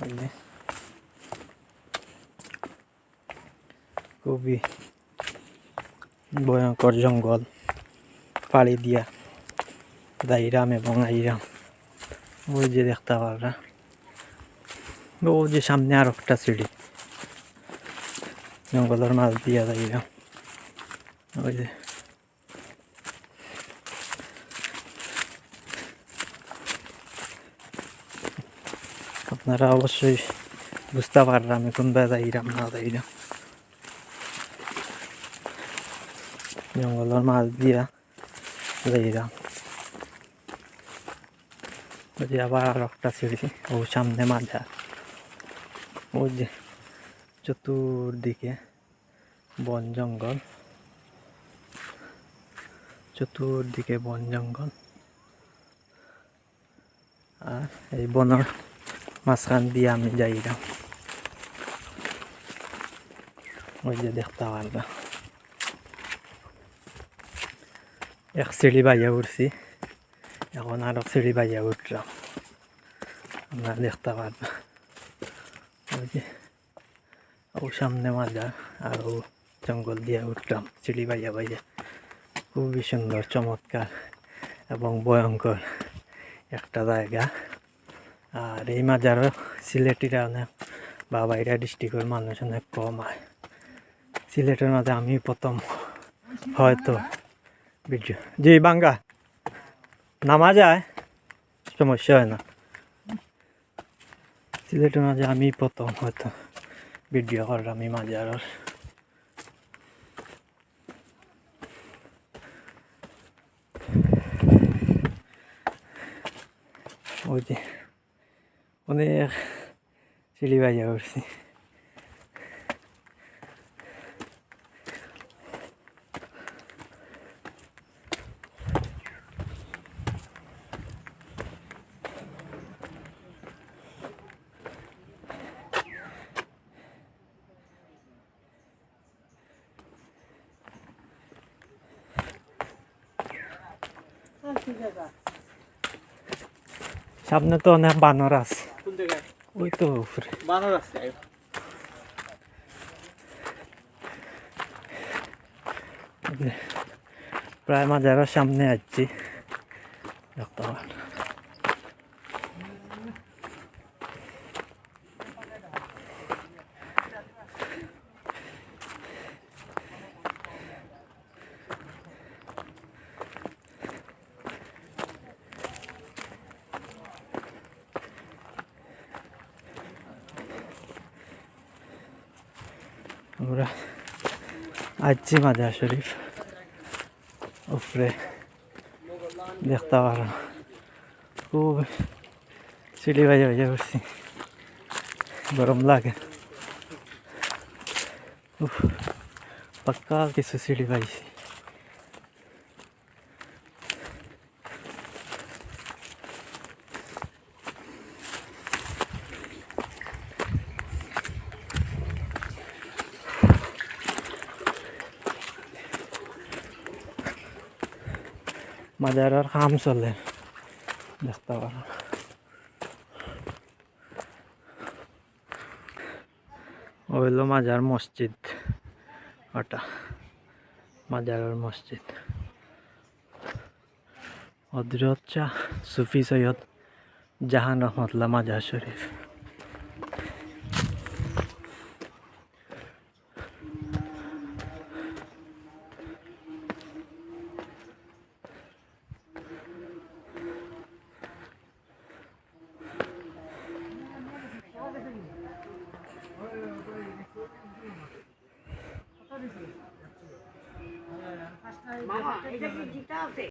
ওই যে খুবই ভয়ঙ্কর জঙ্গল পাড়ি দিয়া যাইরাম এবং আইরাম। ওই যে দেখতে পাররা, ও যে সামনে আর একটা সিঁড়ি জঙ্গলের মাছ দিয়া যাইরাম। ওই যে আপনারা অবশ্যই বুঝতে পাররা আমি কোনটা যাইরাম না যাইরাম। জঙ্গলের মাছ দিয়া যাইরাম। ওই যে আবার আর একটা সিঁড়ি, ও সামনে মাঝা। ওই যে চতুর্দিকে বন জঙ্গল, চতুর্দিকে বন জঙ্গল। আর এই বনের মাঝখান দিয়ে আমি যাইলাম। ওই যে দেখতে পারলাম এক সিঁড়ি বাইয়া উঠছি, এখন আরো সিঁড়ি বাইয়া উঠলাম। আপনারা দেখতে পারবেন ওই যে ও সামনে মাঝা, আর ও জঙ্গল দিয়ে উঠলাম সিঁড়ি বাইয়া বাইয়া। খুবই সুন্দর, চমৎকার এবং ভয়ঙ্কর একটা জায়গা। আর এই মাজারও সিলেটিরা অনেক বা বাইরা ডিস্ট্রিক্টের মানুষ অনেক কম হয়। সিলেটের মাঝে আমি প্রথম হয়তো ভিডিও। জি বাঙ্গা নামা যায়, সমস্যা হয় না। সিলেটের মাঝে আমি প্রথম হয়তো ভিডিও করলাম এই মাজারের। ওই যে অনেক সিঁড়ি বাইয়া উঠছি। সামনে তো অনেক বানর আছে, ওই তো উপরে বানর আছে। প্রায় মাজারের সামনে আসছি, দেখতে পারেন। আমরা আসছি মাজার শরীফ উপরে, দেখতে পারো খুব সিঁড়ি বাজে বাজে করছি, গরম লাগে। পাক্কা কিছু সিঁড়ি পাইছি। মাজারের কাম চলে, দেখতে পারো। হইল মাজার মসজিদ, ওটা মাজারের মসজিদ। হযরত শাহ সুফি সৈয়দ জাহান রহমতুল্লাহ মাজার শরীফ। মামা এটা কি জিতা আছে?